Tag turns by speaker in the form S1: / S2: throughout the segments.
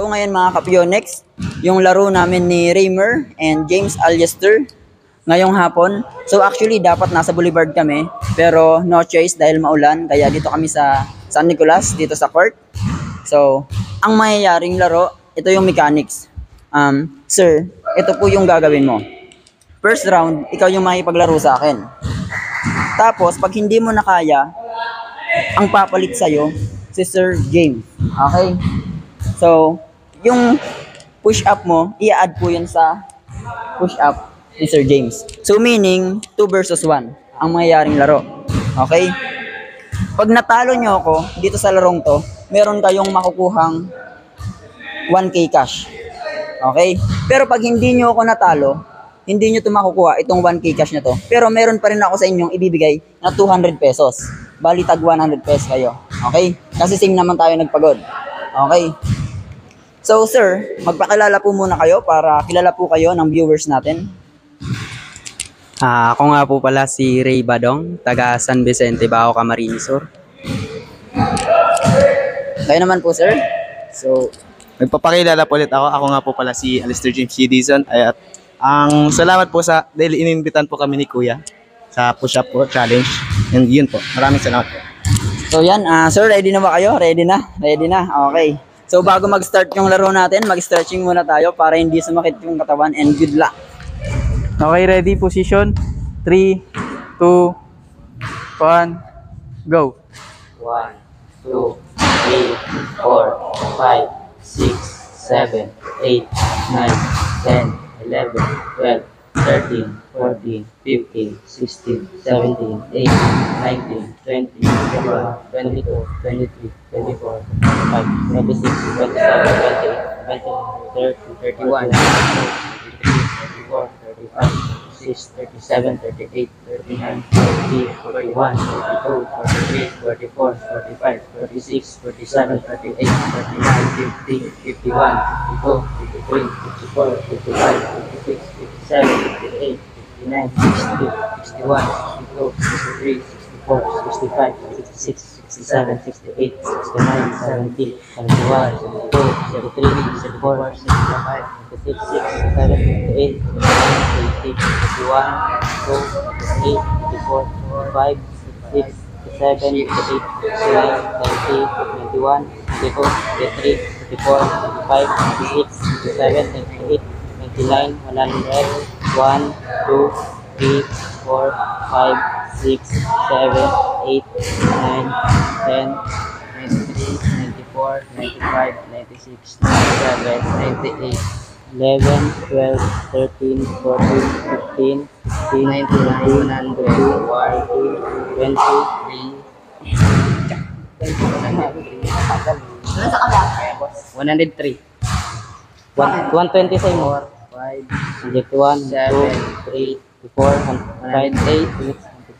S1: So ngayon mga Kapyonix, yung laro namin ni Raymer and James Aljester ngayong hapon. So actually dapat nasa Boulevard kami, pero no choice dahil maulan, kaya dito kami sa San Nicolas, dito sa court. So, ang mayyayaring laro, ito yung mechanics. Sir, ito po yung gagawin mo. First round, ikaw yung makipaglaro sa akin. Tapos, pag hindi mo na kaya, ang papalit sa'yo, si Sir James. Okay? So, yung push-up mo, i-add po yun sa push-up ni Sir James. So, meaning, 2 versus 1 ang mangyayaring laro. Okay? Pag natalo nyo ako dito sa larong to, meron kayong makukuhang 1K cash. Okay? Pero pag hindi nyo ako natalo, hindi nyo ito makukuha, itong 1K cash na to. Pero meron pa rin ako sa inyong ibibigay na 200 pesos. Bali tag 100 pesos kayo. Okay? Kasi same naman tayo nagpagod. Okay? So sir, magpakilala po muna kayo para kilala po kayo ng viewers natin.
S2: Ako nga po pala si Ray Badong, taga San Vicente, Baco, Camarines Sur.
S1: Kayo naman po sir.
S3: So, nagpapakilala po ulit ako. Ako nga po pala si Alistair James G. Dizon. At ang salamat po sa dahil ininvitan po kami ni Kuya sa push-up po challenge. And yun po. Maraming salamat po.
S1: So yan, sir, ready na ba kayo? Ready na? Ready na? Okay. So bago mag-start yung laro natin, mag-stretching muna tayo para hindi sumakit yung katawan, and good luck.
S4: Okay, ready, position. 3, 2, 1, go.
S5: 1, 2, 3, 4, 5, 6, 7, 8, 9, 10, 11, 12, 13, 14, 15, 16, 17, 18, 19, 20, 21, 22, 23, 24, 25, 26, 27, 28, 29, 30, 31, 32, 34, 35, 37, 38, 39, 40, 41, 42, 43, 44, 45, 46, 47, 48, 49, 50, 51, 52, 53, 54, 55, 56, 57, 58, 59, 60, 61, 62, 63, 64, 65, 66, 67, 68, 69, 70, 71, 72, 73, 74, 65, 56, 67, 58, 80, 51, 52, 54, 55, 56, 57, 58, 59, 90, 91, 92, 93, 54, 55, 56, 57, 58, 99, 100, 1, 2, 3, 4, 5, 6, 7, 8, 9, 10, 93, 94, 95, 96, 97, 98, 11, 12, 13, 14, 15, 16, 19, 100, 103. 120 sa imo. 5, 1, 2, 3, 4, 5, 8,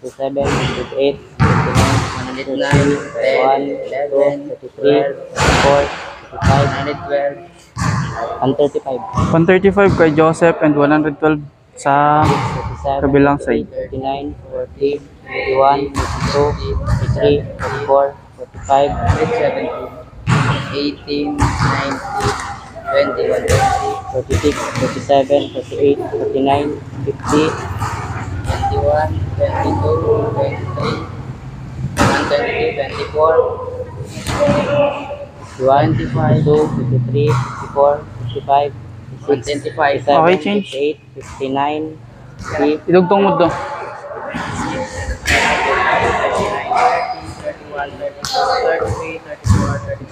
S5: 7, 8, 109, 1, 33, 4, 5, 135.
S4: 135 kay Joseph and 112 sa kabilang side.
S5: 39, 40, 41, 42, 43, 44, 45, 18, 19, 20, 46, 47, 48, 49, 50, 21, 22, 23, 122, 24, 25, 53, 54, 55, 56, 57,
S4: Okay, change.
S5: 58, 59, 60,
S4: Idugtong mo to.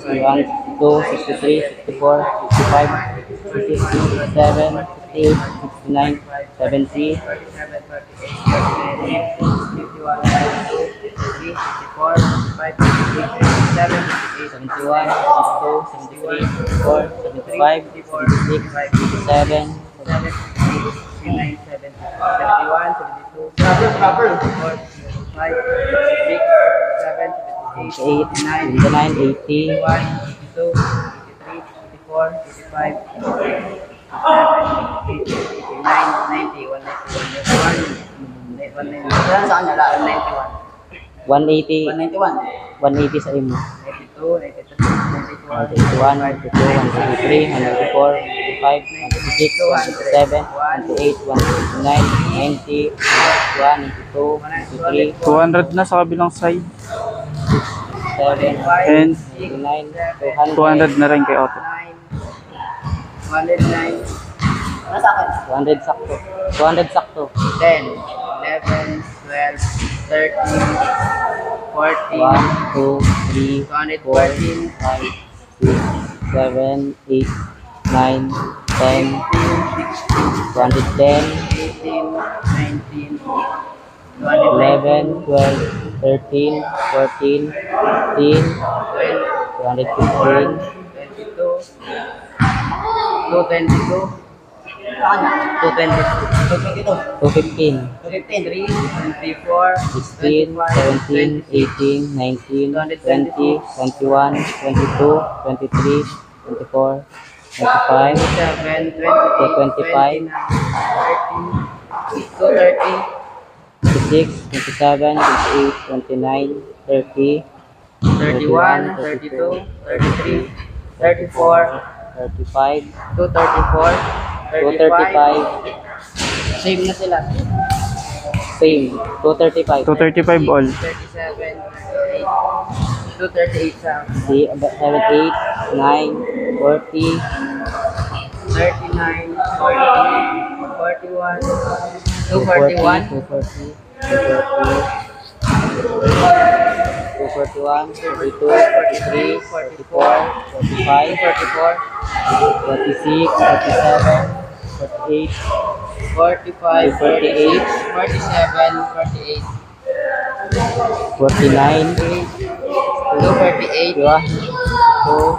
S5: 61, 62, 63, 64, 65, 66, 67, 68, 69, 70, 71, 72, 73, 74, 75, 76, 77, 89, 80, 191, 180.
S1: 191.
S5: 180 sa imo.
S1: 92, 93,
S5: 181, 182, 183, 184, 185, 186, 187, 188, 189, 90, 91, 92, 93,
S4: 200 na sa kabilang side.
S5: 7,
S4: And
S5: 89,
S4: 200 na rin kay Otto.
S1: 109. Ano sa akin?
S5: 200 sakto. 200 sakto.
S1: 10, 11, 12, 13, 14,
S5: 1, 2, 3, 4,
S1: 214,
S5: 5, 6, 7, 8, 9, 10, 210,
S1: 18, 19,
S5: 11, 12, 13, 14, 15, 215,
S1: 22, 222, 222,
S5: 215,
S1: 215, 24,
S5: 16, 17, 18, 19, 20, 21, 22, 23, 24, 25,
S1: 27,
S5: 25,
S1: 30,
S5: 26, 27, 28, 29, 30,
S1: 31, 32, 33, 34,
S5: 35,
S1: 234,
S5: 235,
S1: Same na sila.
S5: same, 235,
S4: 235 all.
S1: 37, 238 sa
S5: 7, 8, 9, 40,
S1: 39, 40, 41, 241,
S5: 240, 241, 42, 43, 44, 45,
S1: 44,
S5: 46, 47, 48,
S1: 45, 48, 47, 48,
S5: 49,
S1: 248,
S5: diba? 2,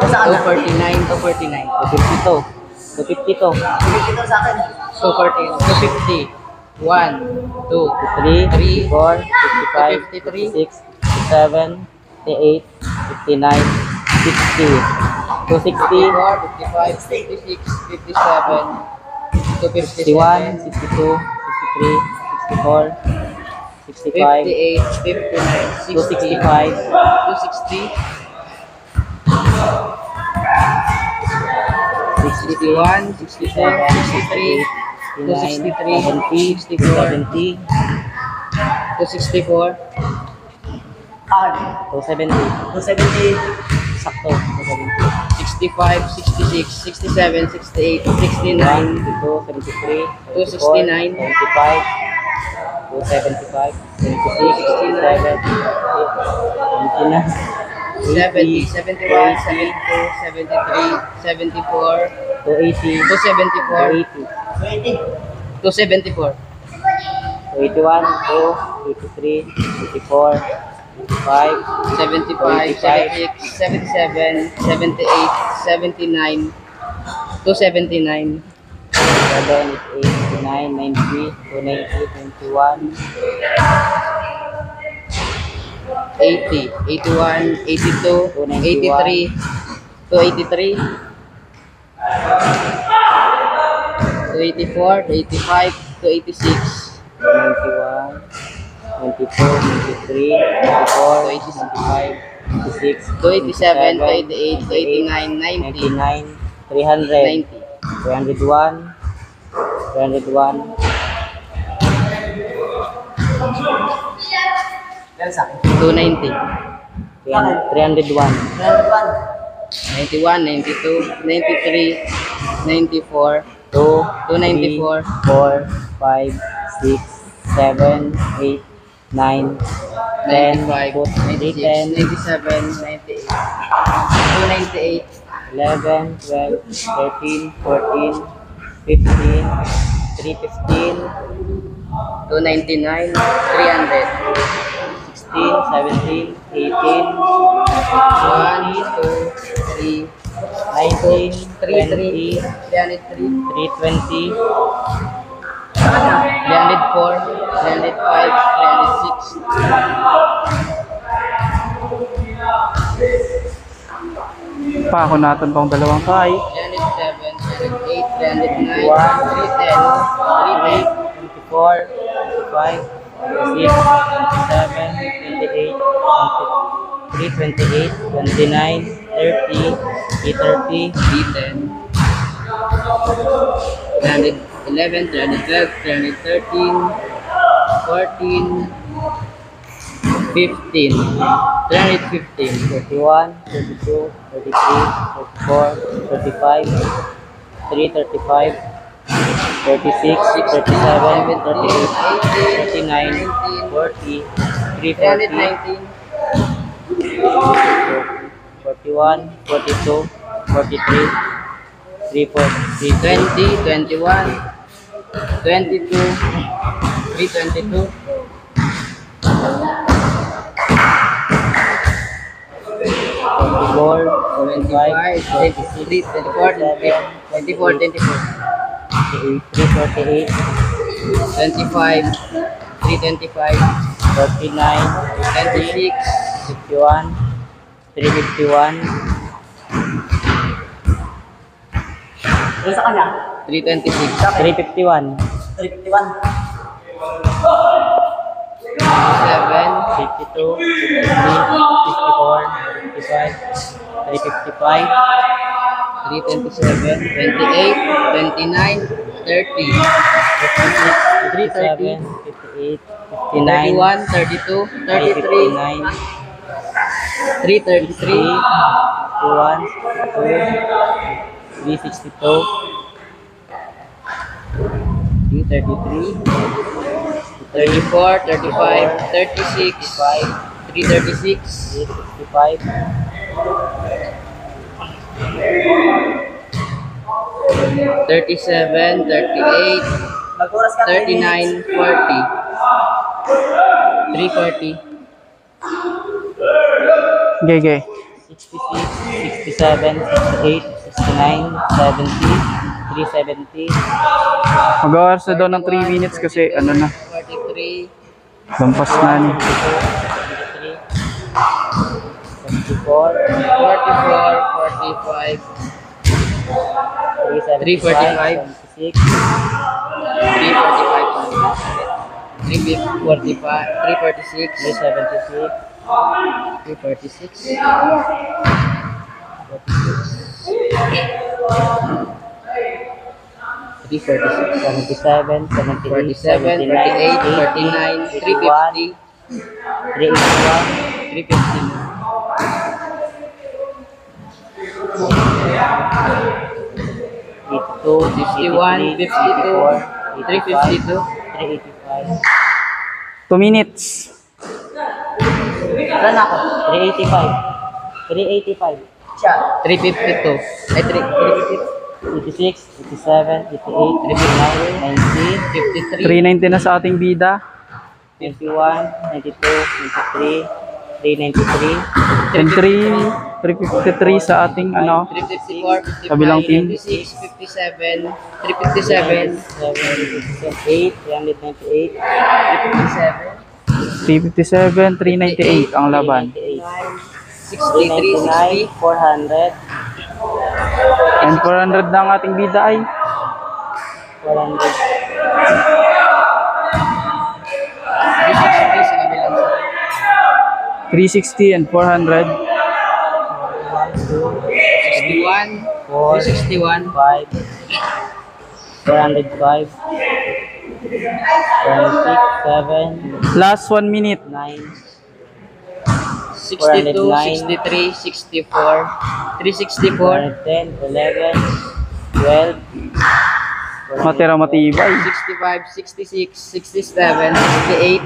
S1: 249, 249,
S5: 252, 252,
S1: 250, 1, 2,
S5: 3,
S1: 3,
S5: 4, 55, 56, 57, 58, 59, 60, 260,
S1: 54, 55, 56, 57,
S5: 61,
S1: 257,
S5: 62, 63, 64, 65,
S1: 58, 59, 60,
S5: 265,
S1: 260, 61, 62, 63, 263, 64,
S5: 70,
S1: 264,
S5: 270,
S1: 270,
S5: sakto, 270,
S1: 65, 66, 67, 68, 69,
S5: 72, 73,
S1: 269,
S5: 75, 275, 76, 67, 79,
S1: 70, 71, 72, 73, 74,
S5: 280,
S1: 274,
S5: 280,
S1: 274,
S5: 281, 283, 84, 85,
S1: 75, 76, 77, 78, 79, 279,
S5: 7, 8, 9, 90, 290, 21,
S1: 80, 81, 82, 83, 283, 284, 285, 286,
S5: 91, 92, 93, 94, 95, 96,
S1: 287, 288, 289, 90,
S5: 99, 300,
S1: 90,
S5: 301, 301,
S1: 290,
S5: 301,
S1: 91, 92, 93, 94,
S5: 2,
S1: 294,
S5: 4, 5, 6, 7, 8, 9, 10,
S1: 95, 96,
S5: 10,
S1: 97, 98, 298,
S5: 11, 12, 13, 14, 15, 315,
S1: 299, 300,
S5: 16, 17, 18,
S1: 1, 2, 3,
S5: 19,
S1: 3,
S5: 20,
S1: 303,
S5: 320,
S1: 304, 305, 306,
S4: Pa ako natin pang dalawang kay.
S1: 307, 308, 309, 310, 308,
S5: 24, 25, 26, 27, 28, 23, 28, 29, 30, 330, 310, 311, 312, 313, 14, 15, 315, 31, 32, 33, 34, 35, 335, 36, 37, 38, 39, 40, 340, 41, 42, 43, 340, 320, 21, 22, 322, 24, 25, 26, 24, 24, 24, 348, 25, 325, 49, 26, 51, 351, 326, 351,
S1: 351.
S5: 57, 52, 53, 54, 55, 355, 327, 28, 29, 30, 56, 57, 58, 59, 31, 32, 33, 333, 61, 362, 333, 34, 35, 36, 336, 365, 37, 38,
S1: Mag-oras ka
S5: 39, 40, 340,
S4: Gege.
S5: 66, 67, 68, 69, 70, 370,
S4: Mag-hours na daw ng 3 minutes kasi ano na,
S5: 43,
S4: lampas na ni.
S5: 44, 44, 45, 345, 76, 345, 345, 346, 376, 346, 77, 78, 79, 49, 350, 381, 350. 52, 51, 52, 352, 385,
S4: 2 minutes.
S1: Run ako.
S5: 385, 385,
S1: Siya.
S5: 352, ay 86, 87, 88, 39, 90, 53,
S4: 390 na sa ating bida.
S5: 51, 92, 93, 393,
S4: And 353 sa ating ano,
S5: 354, 55,
S4: Kabilang team.
S5: 56, 57, 357, 8, 398, 357,
S4: 357, 398 ang laban.
S5: 63, 60, 400,
S4: And 400 na ang ating bida ay
S5: 400. 360 sa kabilang side.
S4: 360 and 400.
S5: 61,
S4: 4,
S5: 361,
S4: 5,
S5: 405, 406, 7,
S4: last 1 minute.
S5: 9, 62, 63, 64, 364, 10, 11, 12,
S4: Matira matibay.
S5: 65, 66, 67, 68,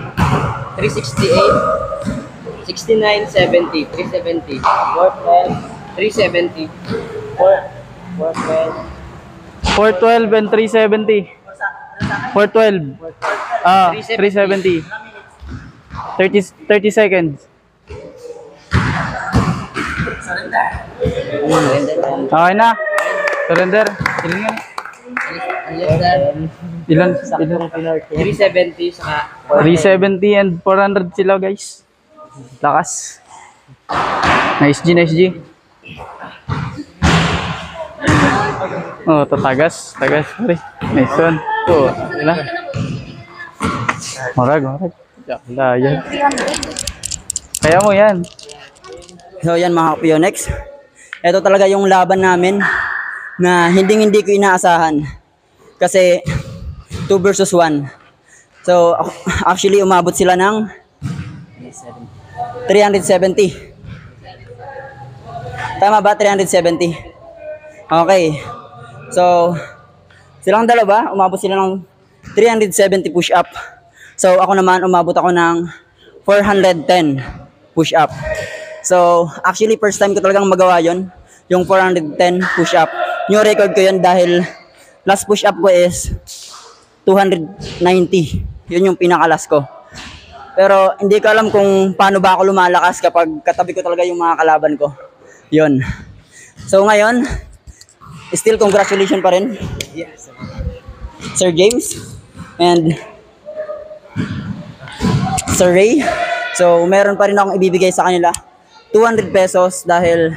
S5: 368, 69, 70, 370, 412, 370, 412,
S4: 412 and 370. 412. 370. 30 seconds. Okay na. Surrender. Ilan?
S5: 370 saka
S4: 370 and 400 sila guys. Lakas. Nice G, nice G. Oh, tatagas. Tagas. Nice one. Oh, yun na. Marag. Wala yan. Kaya mo yan.
S1: So yan mga Kapionex. Ito talaga yung laban namin na hindi ko inaasahan. Kasi 2 versus 1. So actually umabot sila ng 370. Tama ba? 370. Okay. So silang dalawa, umabot sila ng 370 push-up. So ako naman, umabot ako ng 410 push-up. So actually, first time ko talagang magawa yon, yung 410 push-up. New record ko yun dahil last push-up ko is 290. Yun yung pinakalas ko. Pero hindi ko alam kung paano ba ako lumalakas kapag katabi ko talaga yung mga kalaban ko. Yun. So ngayon, still congratulations pa rin. Sir James and Sir Ray. So meron pa rin akong ibibigay sa kanila 200 pesos dahil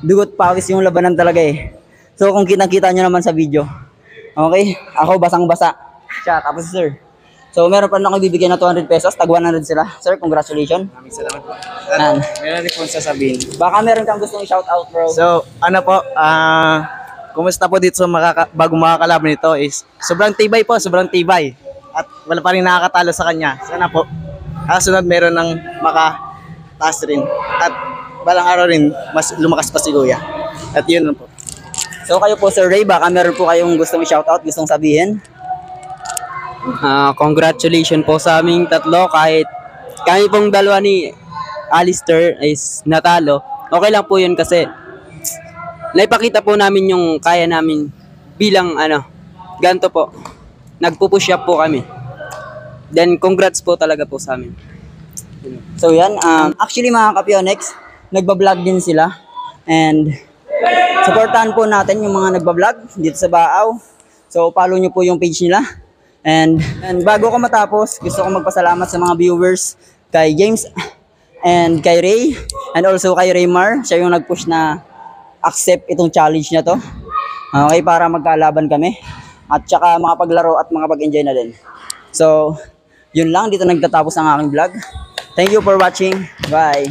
S1: dugot pawis yung labanan talaga eh. So kung kitang-kita nyo naman sa video. Okay? Ako basang-basa. Siya, tapos si Sir. So meron pa rin akong ibibigay na 200 pesos. Tag 100 sila. Sir, congratulations.
S3: Maraming salamat po.
S1: Yan.
S3: Meron rin po sasabihin.
S1: Baka meron kang gustong i-shout out, bro.
S3: So, ano po, kumusta po dito sa bago makakalaban nito is sobrang tibay po, sobrang tibay. At wala pa rin nakakatalo sa kanya. Sana po, kasunod meron ng makataas rin. At balang araw rin, mas lumakas pa si Kuya. At yun lang po.
S1: So kayo po, Sir Ray, baka meron po kayong gustong i-shout out, gustong sabihin.
S2: Congratulations po sa aming tatlo. Kahit kami pong dalawa ni Alistair is natalo, okay lang po yun kasi naipakita po namin yung kaya namin bilang ganito po. Nagpo-push up po kami. Then congrats po talaga po sa amin.
S1: So yan, actually mga Kapionex, nagbablog din sila. And supportahan po natin yung mga nagbablog dito sa Baaw. So follow nyo po yung page nila. And bago ko matapos, gusto ko magpasalamat sa mga viewers kay James and kay Ray. And also kay Raymar. Siya yung nag-push na accept itong challenge na to. Okay, para magkalaban kami. At saka makapaglaro at makapag-enjoy na din. So, yun lang. Dito nagtatapos ang aking vlog. Thank you for watching. Bye.